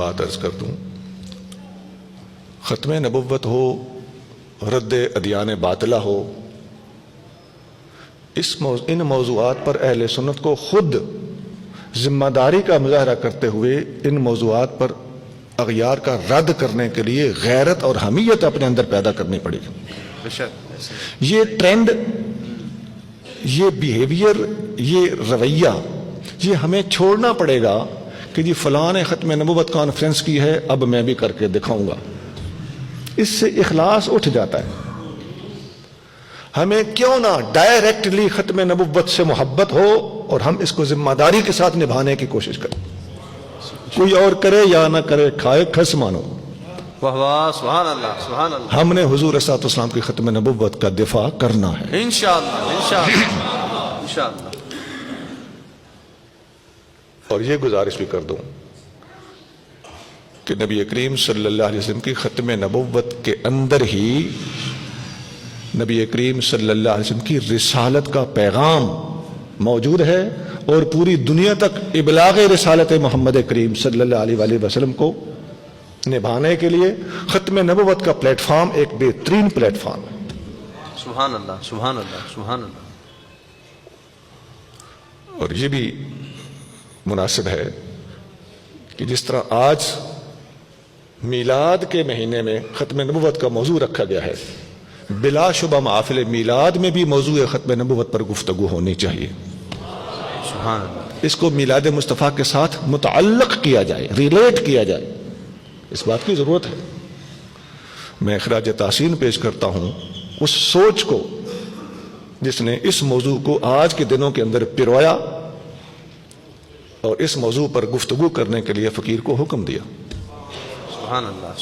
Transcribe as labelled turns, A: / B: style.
A: بات عرض کر دوں. ختم نبوت ہو، رد ادیان باطلہ ہو، ان موضوعات پر اہل سنت کو خود ذمہ داری کا مظاہرہ کرتے ہوئے ان موضوعات پر اغیار کا رد کرنے کے لیے غیرت اور حمیت اپنے اندر پیدا کرنی پڑے گی. یہ ٹرینڈ، یہ بیہیویئر، یہ رویہ، یہ ہمیں چھوڑنا پڑے گا کہ جی فلاں نے ختم نبوت کانفرنس کی ہے، اب میں بھی کر کے دکھاؤں گا. اس سے اخلاص اٹھ جاتا ہے. ہمیں کیوں نہ ڈائریکٹلی ختم نبوت سے محبت ہو اور ہم اس کو ذمہ داری کے ساتھ نبھانے کی کوشش کریں. کوئی اور کرے یا نہ کرے، کھائے کھس مانو.
B: واہ واہ، سبحان اللہ، سبحان اللہ.
A: ہم نے حضور صلی اللہ علیہ وسلم کی ختم نبوت کا دفاع کرنا ہے
B: انشاءاللہ انشاءاللہ انشاءاللہ.
A: اور یہ گزارش بھی کر دوں کہ نبی کریم صلی اللہ علیہ وسلم کی ختم نبوت کے اندر ہی نبی کریم صلی اللہ علیہ وسلم کی رسالت کا پیغام موجود ہے، اور پوری دنیا تک ابلاغ رسالت محمد کریم صلی اللہ علیہ وآلہ وسلم کو نبھانے کے لیے ختم نبوت کا پلیٹ فارم ایک بہترین پلیٹ فارم ہے.
B: سبحان اللہ، سبحان اللہ، سبحان اللہ.
A: اور یہ بھی مناسب ہے کہ جس طرح آج میلاد کے مہینے میں ختم نبوت کا موضوع رکھا گیا ہے، بلا شبہ محافل میلاد میں بھی موضوع ختم نبوت پر گفتگو ہونی چاہیے.
B: سبحان اللہ.
A: اس کو میلاد مصطفیٰ کے ساتھ متعلق کیا جائے، ریلیٹ کیا جائے. اس بات کی ضرورت ہے. میں خراج تحسین پیش کرتا ہوں اس سوچ کو جس نے اس موضوع کو آج کے دنوں کے اندر پرویا اور اس موضوع پر گفتگو کرنے کے لیے فقیر کو حکم دیا.
B: سبحان اللہ.